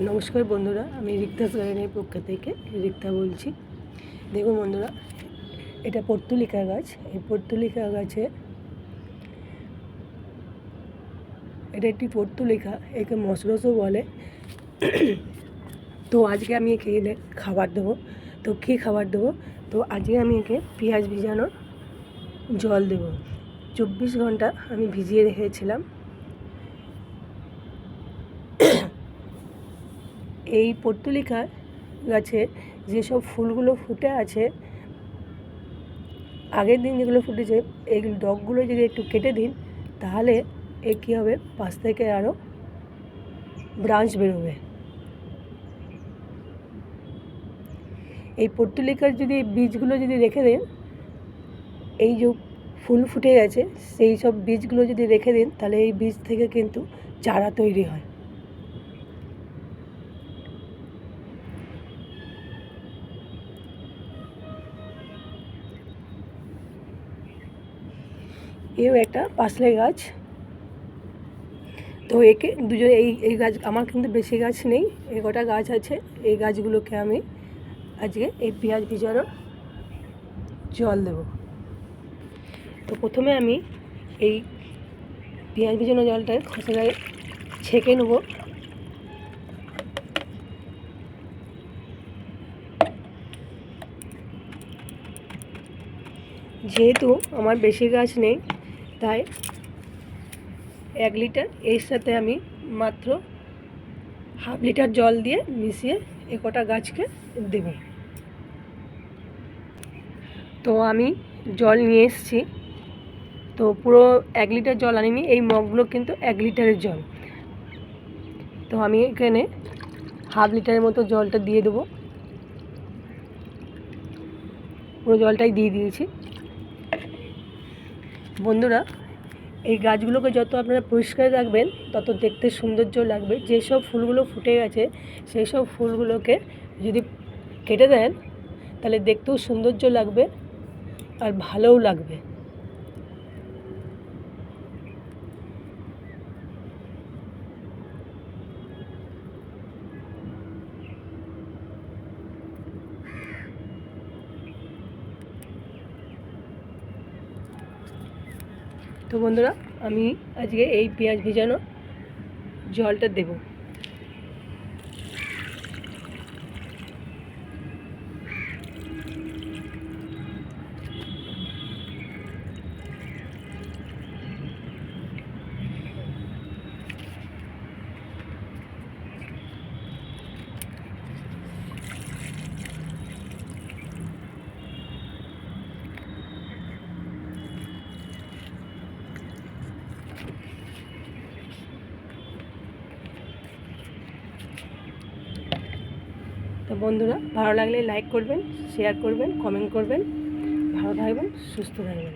নমস্কার বন্ধুরা, আমি রিক্তাস গার্ডেনের পক্ষ থেকে রিক্তা বলছি। দেখুন বন্ধুরা, এটা পর্তুলিকা গাছ। এই পর্তুলিকা গাছে এটা একটি পর্তুলিকা, একে মশরসও বলে। তো আজকে আমি একে খাবার দেবো। তো কী খাবার দেবো? তো আজকে আমি একে পেঁয়াজ ভিজানোর জল দেবো। 24 ঘন্টা আমি ভিজিয়ে রেখেছিলাম। এই পর্তুলিকা গাছে যেসব ফুলগুলো ফুটে আছে, আগের দিন যেগুলো ফুটেছে, এই ডগগুলো যদি একটু কেটে দিন, তাহলে এ কী হবে, পাশ থেকে আরও ব্রাঞ্চ বেরোবে। এই পর্তুলিকার যদি বীজগুলো যদি রেখে দিন, এই যে ফুল ফুটে গেছে সেই সব বীজগুলো যদি রেখে দিন, তাহলে এই বীজ থেকে কিন্তু চারা তৈরি হয়। এও একটা পার্সলে গাছ। তো একে দুজনে এই গাছ, আমার কিন্তু বেশি গাছ নেই, এই কটা গাছ আছে। এই গাছগুলোকে আমি আজকে এই পেঁয়াজ ভিজানোর জল দেব। তো প্রথমে আমি এই পেঁয়াজ ভিজানো জলটায় খোসাটায় ছেঁকে নেব। যেহেতু আমার বেশি গাছ নেই, তাই 1 লিটার এর সাথে আমি মাত্র হাফ লিটার জল দিয়ে মিশিয়ে এ কটা গাছকে দেব। তো আমি জল নিয়ে এসেছি। তো পুরো 1 লিটার জল আনিনি, এই মগগুলো কিন্তু 1 লিটারের জল। তো আমি এখানে হাফ লিটারের মতো জলটা দিয়ে দেবো। পুরো জলটাই দিয়ে দিয়েছি। বন্ধুরা, এই গাছগুলোকে যত আপনারা পরিষ্কার রাখবেন, তত দেখতে সৌন্দর্য লাগবে। যেসব ফুলগুলো ফুটে গেছে সেই সব ফুলগুলোকে যদি কেটে দেন, তাহলে দেখতেও সৌন্দর্য লাগবে আর ভালোও লাগবে। তো বন্ধুরা, আমি আজকে এই পেঁয়াজ ভিজানো জলটা দেব। তো বন্ধুরা, ভালো লাগলে লাইক করবেন, শেয়ার করবেন, কমেন্ট করবেন। ভালো থাকবেন, সুস্থ থাকবেন।